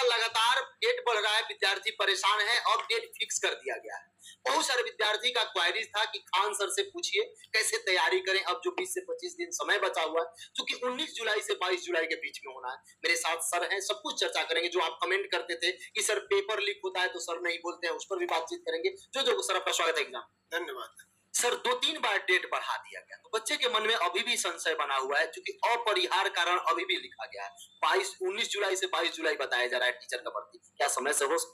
लगातार डेट बढ़ रहा है, विद्यार्थी परेशान है और डेट फिक्स कर दिया गया है। बहुत सारे विद्यार्थी का क्वेरीज था कि खान सर से पूछिए कैसे तैयारी करें, अब जो 20 से 25 दिन समय बचा हुआ है, क्योंकि 19 जुलाई से 22 जुलाई के बीच में होना है। मेरे साथ सर हैं, सब कुछ चर्चा करेंगे। जो आप कमेंट करते थे कि सर पेपर लीक होता है तो सर नहीं बोलते हैं, उस पर भी बातचीत करेंगे। जो सर आपका स्वागत है एग्जाम। धन्यवाद सर। 2-3 बार डेट बढ़ा दिया गया तो बच्चे के मन में अभी भी संशय बना हुआ है, क्योंकि अपरिहार्य कारण अभी भी लिखा गया है। 19 जुलाई से 22 जुलाई बताया जा रहा है टीचर का भर्ती। क्या समय से हो?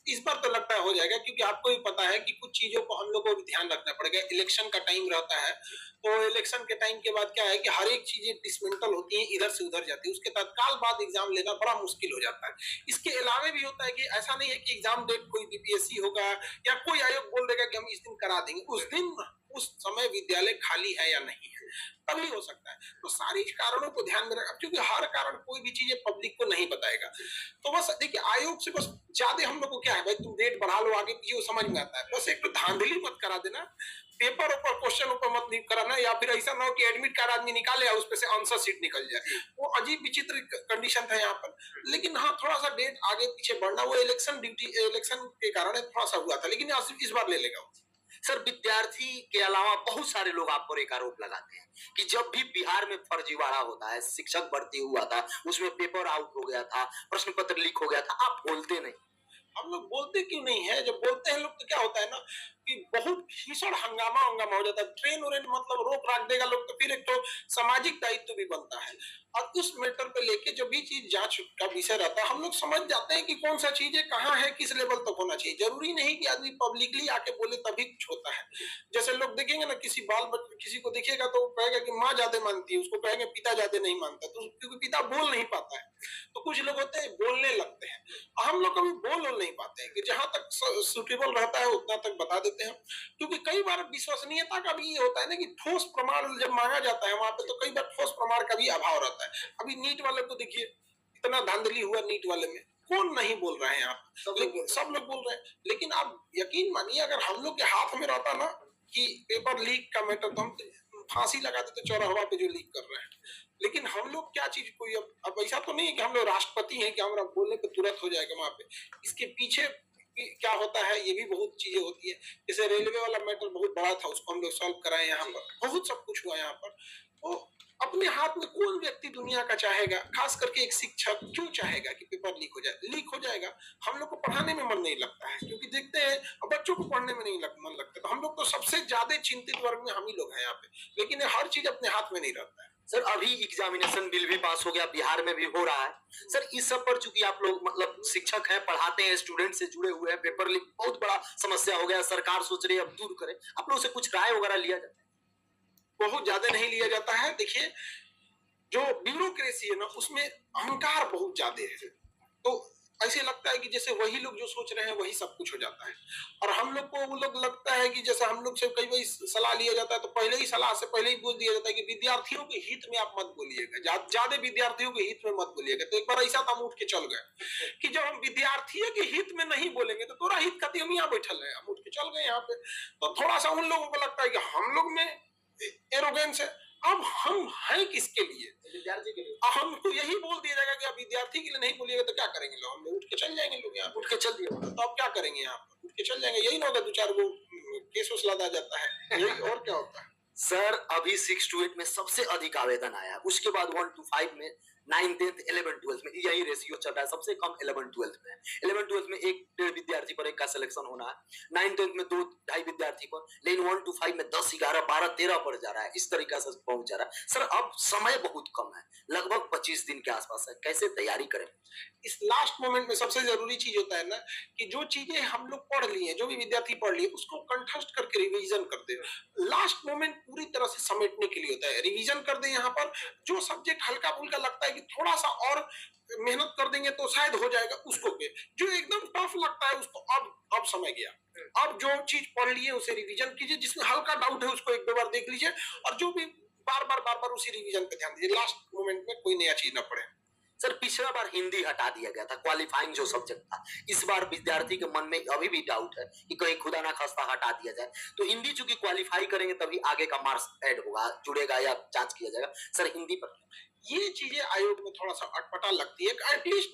इस बार तो लगता है हो जाएगा, क्योंकि आपको भी पता है कि कुछ चीजों को हम लोगों को भी ध्यान रखना पड़ेगा। इलेक्शन का टाइम रहता है, तो इलेक्शन के टाइम के बाद क्या है कि हर एक चीजें डिसमेंटल होती हैं, इधर से उधर जाती है, उसके तत्काल बाद एग्जाम लेना बड़ा मुश्किल हो जाता है। इसके अलावा भी होता है कि ऐसा नहीं है कि एग्जाम डेट कोई बीपीएससी होगा या कोई आयोग बोल देगा कि हम इस दिन करा देंगे, उस दिन उस समय विद्यालय खाली है या नहीं है, तभी हो सकता है। तो सारी कारणों को ध्यान में रखा, क्योंकि हर कारण कोई भी चीजें पब्लिक को नहीं बताएगा। तो बस देखिए, आयोग से बस ज्यादा हम लोग को क्या है, भाई तुम डेट बढ़ा लो आगे पीछे, वो समझ में आता है। बस एक तो धांधली मत करा देना, पेपर ऊपर क्वेश्चन ऊपर मत लीक कराना, या फिर ऐसा ना हो कि एडमिट कार्ड आदमी निकाले और उस पे से आंसर शीट निकल जाए। वो अजीब विचित्र कंडीशन था यहाँ पर। लेकिन हाँ, थोड़ा सा डेट आगे पीछे बढ़ना वो इलेक्शन ड्यूटी, इलेक्शन के कारण थोड़ा सा हुआ था, लेकिन इस बार ले लेगा। सर, विद्यार्थी के अलावा बहुत सारे लोग आप पर एक आरोप लगाते हैं कि जब भी बिहार में फर्जीवाड़ा होता है, शिक्षक भर्ती हुआ था, उसमें पेपर आउट हो गया था, प्रश्न पत्र लीक हो गया था, आप बोलते नहीं। हम लोग बोलते क्यों नहीं है? जब बोलते हैं लोग तो क्या होता है ना कि बहुत भीषण हंगामा हो जाता है। ट्रेन मतलब रोक राख देगा लोग, तो फिर एक तो सामाजिक दायित्व भी बनता है। और उस मैटर पे लेके जब भी चीज जांच का विषय रहता है, हम लोग समझ जाते हैं कि कौन सा चीज है, कहाँ है, किस लेवल तक होना चाहिए। जरूरी नहीं कि आदमी पब्लिकली आके बोले तभी कुछ होता है। जैसे लोग देखेंगे ना, किसी को देखिएगा तो कहेगा कि माँ ज्यादा मानती है, उसको कहेंगे पिता ज्यादा नहीं मानता, तो क्योंकि पिता बोल नहीं पाता है। तो कुछ लोग होते हैं बोलने लगते हैं, हम लोग कभी बोल नहीं पाते हैं कि जहां तक सुटेबल रहता है उतना तक बता देते हैं। क्योंकि कई बार विश्वसनीयता का भी ये होता है ना कि ठोस प्रमाण जब मांगा जाता है वहां पे, तो कई बार ठोस प्रमाण का भी अभाव रहता है। अभी नीट वाले को देखिए, इतना धांधली हुआ नीट वाले में, कौन नहीं बोल रहे हैं आप? सब लोग बोल रहे हैं। लेकिन आप यकीन मानिए, अगर हम लोग के हाथ में रहता ना कि पेपर लीक का मैटर, तो हम फांसी लगा देते चौराहा पे जो लीक कर रहे हैं। लेकिन हम लोग क्या चीज, कोई अब ऐसा तो नहीं है कि हम लोग राष्ट्रपति हैं कि हमारा बोलने पे तुरंत हो जाएगा वहां पे। इसके पीछे क्या होता है, ये भी बहुत चीजें होती है। जैसे रेलवे वाला मैटर बहुत बड़ा था, उसको हम लोग सॉल्व कराए, यहाँ पर बहुत सब कुछ हुआ यहाँ पर। तो अपने हाथ में कौन व्यक्ति दुनिया का चाहेगा, खास करके एक शिक्षक क्यों चाहेगा कि पेपर लीक हो जाए? लीक हो जाएगा, हम लोग को पढ़ाने में मन नहीं लगता है, क्योंकि देखते हैं बच्चों को पढ़ने में नहीं मन लगता। तो हम लोग तो सबसे ज्यादा चिंतित वर्ग में हम ही लोग हैं यहाँ पे। लेकिन हर चीज अपने हाथ में नहीं रहता है। सर, अभी एग्जामिनेशन बिल भी पास हो गया, बिहार में भी हो रहा है। सर, इस सब पर चूंकि आप लोग शिक्षक हैं, पढ़ाते हैं, स्टूडेंट से जुड़े हुए हैं, पेपर लीक बहुत बड़ा समस्या हो गया, सरकार सोच रही है अब दूर करे, आप लोग से कुछ राय वगैरह लिया जाता है? बहुत ज्यादा नहीं लिया जाता है। देखिए, जो ब्यूरोक्रेसी है ना, उसमें अहंकार बहुत ज्यादा है। तो ऐसे लगता है कि जैसे वही लोग जो सोच रहे हैं वही सब कुछ हो जाता है। और हम लोग को वो लोग लगता है कि जैसे हम लोग से कई बार सलाह लिया जाता है, तो पहले ही सलाह से पहले ही बोल दिया जाता है कि विद्यार्थियों के हित में आप मत बोलिएगा, ज्यादा विद्यार्थियों के हित में मत बोलिएगा। तो एक बार ऐसा था, हम उठ के चल गए कि जब हम विद्यार्थियों के हित में नहीं बोलेंगे तो तोरा हित खातिर हम यहाँ बैठल है, हम उठ के चल गए यहाँ पे। तो थोड़ा सा उन लोगों को लगता है कि हम लोग में एरोगेंस है। अब हम हैं किसके लिए? विद्यार्थी के लिए। हमको यही बोल दिया जाएगा कि आप विद्यार्थी के लिए नहीं बोलिएगा तो क्या करेंगे लोग? हम लोग उठ के चल जाएंगे, लोग यहाँ उठ के चल दिए तो अब क्या करेंगे? यहाँ पर उठ के चल जाएंगे। यही ना होगा, 2-4 गो केस उस लदा जाता है, यही और क्या होता है? सर, अभी 6 to 8 में सबसे अधिक आवेदन आया, उसके बाद 1 to 5 में, 9, 10, 11, 12 में यही रेशियो चल रहा है। सबसे कम 11, 12 में है। 11, 12 में 1-1.5 विद्यार्थी पर एक का सिलेक्शन होना है, 9, 10 में 2-2.5 विद्यार्थी पर, लेकिन 1 to 5 में 10, 11, 12, 13 पर जा रहा है। इस तरीका से पहुंच जा रहा है। सर, अब समय बहुत कम है, लगभग 25 दिन के आसपास है, कैसे तैयारी करें? इस लास्ट मोमेंट में सबसे जरूरी चीज होता है ना कि जो चीजें हम लोग पढ़ लिए, जो भी विद्यार्थी पढ़ लिए, उसको कंठस्थ करके रिवीजन कर दे। लास्ट मोमेंट पूरी तरह से समेटने के लिए होता है। रिवीजन कर दे, यहाँ पर जो सब्जेक्ट हल्का फुल्का लगता है कि थोड़ा सा और मेहनत कर देंगे तो शायद हो जाएगा, उसको के जो एकदम टफ लगता है उसको अब समय गया। अब जो चीज पढ़ लिए उसे रिवीजन कीजिए, जिसमें हल्का डाउट है उसको 1-2 बार देख लीजिए, और जो भी बार बार उसी रिवीजन पे ध्यान दीजिए। लास्ट मोमेंट में कोई नया चीज ना पढ़े। सर, पिछला बार हिंदी हटा दिया गया था, क्वालिफाइंग जो सब्जेक्ट था। इस बार विद्यार्थी के मन में अभी भी डाउट है कि कहीं खुदा ना खास्ता हटा दिया जाए, तो हिंदी चूंकि क्वालिफाई करेंगे तभी आगे का मार्क्स ऐड होगा, जुड़ेगा या जांच किया जाएगा। सर, हिंदी पर ये चीजें आयोग में थोड़ा सा अटपटा लगती है। एटलीस्ट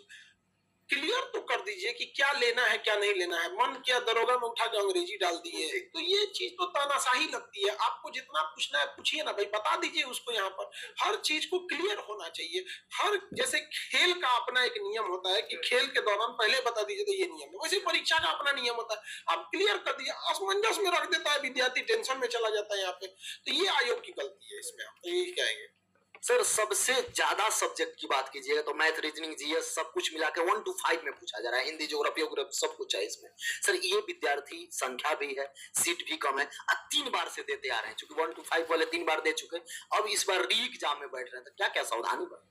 क्लियर दीजिए कि क्या लेना है क्या नहीं लेना है। मन किया दरोगा में उठा के अंग्रेजी डाल दिए, तो ये चीज तो तानाशाही लगती है। आपको जितना पूछना है पूछिए ना भाई, बता दीजिए उसको। यहाँ पर हर चीज को क्लियर होना चाहिए। हर जैसे खेल का अपना एक नियम होता है कि खेल के दौरान पहले बता दीजिए तो ये नियम है, वैसे परीक्षा का अपना नियम होता है। आप क्लियर कर दिए, असमंजस में रख देता है विद्यार्थी, टेंशन में चला जाता है यहाँ पे। तो ये आयोग की गलती है इसमें। आप यही कहेंगे? सर सबसे ज्यादा सब्जेक्ट की बात कीजिएगा तो मैथ, रीजनिंग, जीएस सब कुछ मिला के 1 to 5 में पूछा जा रहा है। हिंदी, ज्योग्राफी सब कुछ है इसमें। सर ये विद्यार्थी संख्या भी है, सीट भी कम है, 3 बार से देते आ रहे हैं, क्योंकि 1 to 5 वाले 3 बार दे चुके हैं, अब इस बार री एग्जाम में बैठ रहे हैं। तो क्या क्या सावधानी बरतें?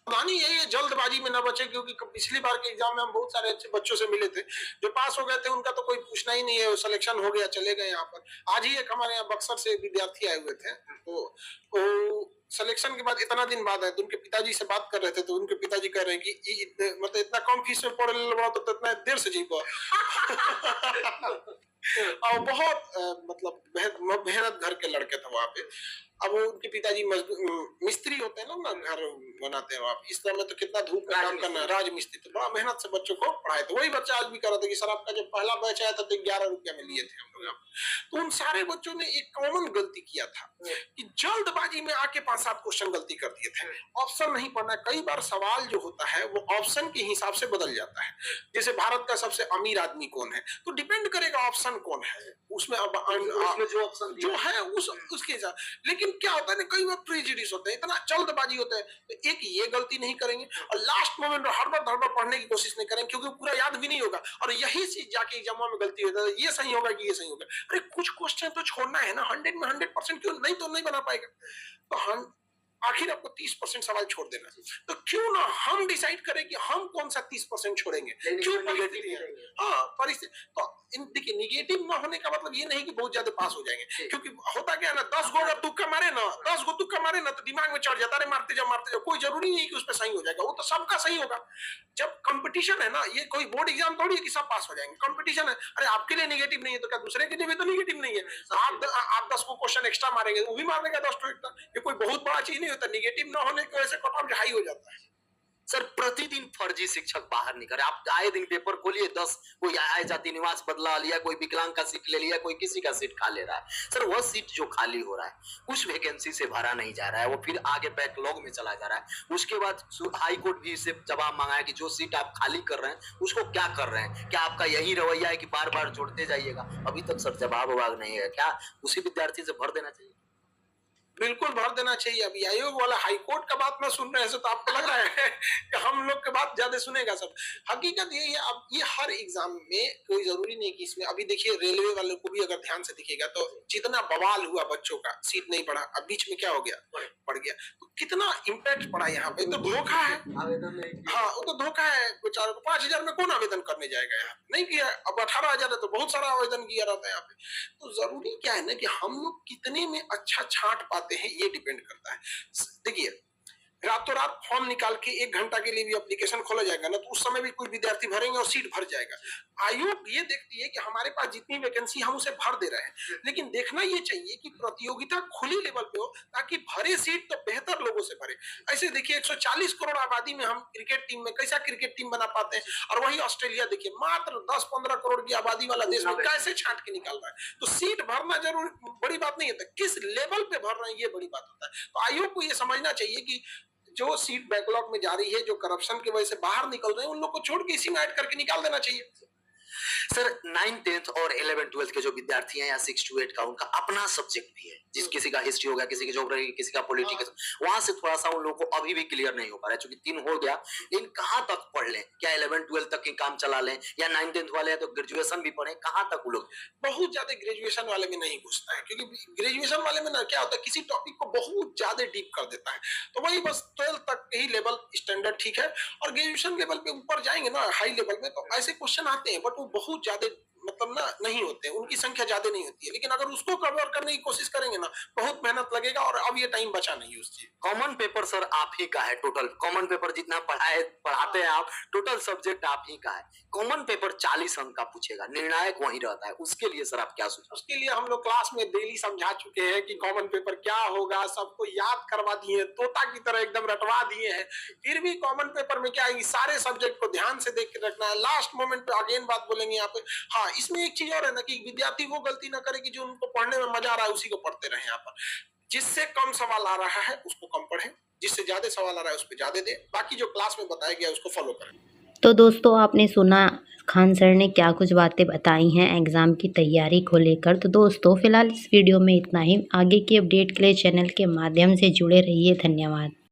सावधानी यही है, जल्दबाजी में न बचे, क्योंकि पिछली बार के एग्जाम में हम बहुत सारे अच्छे बच्चों से मिले थे जो पास हो गए थे, उनका तो कोई पूछना ही नहीं है, सिलेक्शन हो गया, चले गए। यहाँ पर आज ही एक हमारे यहाँ बक्सर से विद्यार्थी आए हुए थे, तो सिलेक्शन के बाद इतना दिन बाद आए, तो उनके पिताजी से बात कर रहे थे, तो उनके पिताजी कह रहे हैं कि मतलब इतना कम फीस में पढ़ ले तो इतना देर से जी पाओ। और बहुत मतलब मेहनत घर के लड़के थे वहां पे। अब उनके पिताजी मिस्त्री होते हैं ना, घर बनाते हैं आप। इस समय तो कितना धूप में काम करना है, राजमिस्त्री, तो बड़ा मेहनत से बच्चों को पढ़ाए। तो वही बच्चा आज भी कह रहा था कि सर आपका जब पहला बैच आया था तो 11 रुपया में लिए थे हम लोग। तो उन सारे बच्चों ने एक कॉमन गलती किया था कि जल्दबाजी में आके 5-7 क्वेश्चन गलती कर दिए थे। ऑप्शन नहीं पढ़ना। कई बार सवाल जो होता है वो ऑप्शन के हिसाब से बदल जाता है। जैसे भारत का सबसे अमीर आदमी कौन है, तो डिपेंड करेगा ऑप्शन कौन है उसमें। अब जो ऑप्शन जो है उसके हिसाब। लेकिन क्या होता है ना, कई बार प्रेजुडिस होते हैं, इतना जल्दबाजी होता है, तो एक ये गलती नहीं करेंगे और लास्ट मोमेंट में हड़बड़ धड़बड़ पढ़ने की कोशिश नहीं करेंगे, क्योंकि पूरा याद भी नहीं होगा। और यही चीज जाके एग्जाम में गलती होता है, ये सही होगा कि ये सही होगा। अरे कुछ क्वेश्चन तो छोड़ना है ना, 100 में 100% क्यों नहीं, तो नहीं बना पाएगा। तो हम आखिर आपको 30% सवाल छोड़ देना, तो क्यों ना हम डिसाइड करें कि हम कौन सा 30% छोड़ेंगे। क्यों नेगेटिव है? हाँ, परिस्थिति तो देखिए, निगेटिव ना होने का मतलब ये नहीं कि बहुत ज्यादा पास हो जाएंगे, क्योंकि होता क्या है ना, 10 गो अगर तुक्का मारे ना, 10 गो तुक्का मारे ना, तो दिमाग में चढ़ जाता है, मारते जाओ। कोई जरूरी नहीं कि उसमें सही हो जाएगा, वो तो सबका सही होगा। जब कंपटीशन है ना, ये कोई बोर्ड एग्जाम थोड़ी है कि सब पास हो जाएंगे, कंपटीशन है। अरे आपके लिए निगेटिव नहीं है तो क्या दूसरे के लिए भी तो निगेटिव नहीं है? आप 10 को क्वेश्चन एक्स्ट्रा मारेंगे, वो भी मार देगा 10 एक्स्ट्रा। ये कोई बहुत बड़ा चीज नहीं होता। निगेटिव ना होने की वजह से कट ऑफ हाई हो जाता है। सर प्रतिदिन फर्जी शिक्षक बाहर निकल रहे। आप आए दिन पेपर खोलिए, 10 कोई आय जाति निवास बदला लिया, कोई विकलांग का सीट ले लिया, कोई किसी का सीट खा ले रहा है। सर वह सीट जो खाली हो रहा है उस वैकेंसी से भरा नहीं जा रहा है, वो फिर आगे बैकलॉग में चला जा रहा है। उसके बाद हाई कोर्ट भी इससे जवाब मांगा है कि जो सीट आप खाली कर रहे हैं उसको क्या कर रहे हैं, क्या आपका यही रवैया है कि बार बार जोड़ते जाइएगा? अभी तक सर जवाब नहीं है। क्या उसी विद्यार्थी से भर देना चाहिए? बिल्कुल भर देना चाहिए। अभी आयोग वाला हाई कोर्ट का बात में सुन रहे हैं, तो आपको लग रहा है कि हम लोग के बात ज्यादा सुनेगा सब। हकीकत यही है। अब ये हर एग्जाम में कोई जरूरी नहीं कि इसमें, अभी देखिए रेलवे वालों को भी अगर ध्यान से दिखेगा तो जितना बवाल हुआ बच्चों का, सीट नहीं पड़ा, अब बीच में क्या हो गया, पड़ गया, तो कितना इम्पैक्ट पड़ा यहाँ पे। तो धोखा है, आवेदन नहीं किया। हाँ वो तो धोखा है। बेचारों को 5,000 में कौन आवेदन करने जाएगा? यहाँ नहीं किया। अब 18,000 है तो बहुत सारा आवेदन किया रहता है यहाँ पे। तो जरूरी क्या है ना कि हम लोग कितने में अच्छा छांट पाते हैं, ये डिपेंड करता है। देखिए, रातों रात फॉर्म निकाल के 1 घंटा के लिए भी एप्लीकेशन खोला जाएगा ना, तो उस समय भी कोई विद्यार्थी भरेंगे और सीट भर जाएगा। आयोग ये देखती है कि हमारे पास जितनी वैकेंसी हम उसे भर दे रहे हैं, लेकिन देखना ये चाहिए कि प्रतियोगिता खुली लेवल पे हो, ताकि भरे सीट तो बेहतर लोगों से भरे। ऐसे देखिए 140 करोड़ आबादी में हम क्रिकेट टीम में कैसा क्रिकेट टीम बना पाते हैं, और वही ऑस्ट्रेलिया देखिए मात्र 10-15 करोड़ की आबादी वाला देश में कैसे छांट के निकाल रहा है। तो सीट भरना जरूर बड़ी बात नहीं होता, किस लेवल पे भर रहे हैं ये बड़ी बात होता है। तो आयोग को ये समझना चाहिए कि जो सीट बैकलॉग में जा रही है, जो करप्शन की वजह से बाहर निकल रहे हैं, उन लोग को छोड़ के इसी में ऐड करके निकाल देना चाहिए। सर 9th 10th और 11th 12th के जो विद्यार्थी हैं या 6 to 8 का उनका अपना सब्जेक्ट भी है, जिस किसी का हिस्ट्री हो गया, किसी की ज्योग्राफी, किसी का पॉलिटिक्स, वहां से थोड़ा सा उन लोगों को अभी भी क्लियर नहीं हो पा रहा है। क्योंकि 3 हो गया, इन कहां तक पढ़ लें? क्या 11th 12th तक ही काम चला लें, या 9th 10th वाले हैं तो ग्रेजुएशन भी पढ़े? कहां तक वो लोग? बहुत ज्यादा ग्रेजुएशन वाले में नहीं घुसता है, क्योंकि ग्रेजुएशन वाले में ना क्या होता है, किसी टॉपिक को बहुत ज्यादा डीप कर देता है। तो वही बस 12th तक ही लेवल स्टैंडर्ड ठीक है, और ग्रेजुएशन लेवल पे ऊपर जाएंगे ना हाई लेवल में, तो ऐसे क्वेश्चन आते हैं, बट वो बहुत ज्यादा मतलब ना नहीं होते हैं, उनकी संख्या ज्यादा नहीं होती है, लेकिन अगर उसको कवर करने की कोशिश करेंगे ना, बहुत मेहनत लगेगा और अब ये टाइम बचा नहीं है उस चीज। कॉमन पेपर सर आप ही का है टोटल, कॉमन पेपर जितना पढ़ाते हैं आप, टोटल सब्जेक्ट आप ही का है। कॉमन पेपर 40 अंक का पूछेगा, निर्णायक वही रहता है, उसके लिए सर आप क्या सोचते उसके लिए हम लोग क्लास में डेली समझा चुके हैं कि कॉमन पेपर क्या होगा, सबको याद करवा दिए, तोता की तरह एकदम रटवा दिए हैं। फिर भी कॉमन पेपर में क्या है, सारे सब्जेक्ट को ध्यान से देख के रखना है। लास्ट मोमेंट पे अगेन बात बोलेंगे यहाँ पे। हाँ, इसमें एक चीज और है ना कि विद्यार्थी वो गलती ना करे कि जो उनको पढ़ने में मजा आ रहा है उसी को पढ़ते रहे। यहाँ पर जिससे कम सवाल आ रहा है उसको कम पढ़े, जिससे ज्यादा सवाल आ रहा है उस पर ज्यादा दे, बाकी जो क्लास में बताया गया उसको फॉलो करें। तो दोस्तों आपने सुना खान सर ने क्या कुछ बातें बताई हैं एग्ज़ाम की तैयारी को लेकर। तो दोस्तों फिलहाल इस वीडियो में इतना ही। आगे की अपडेट के लिए चैनल के माध्यम से जुड़े रहिए। धन्यवाद।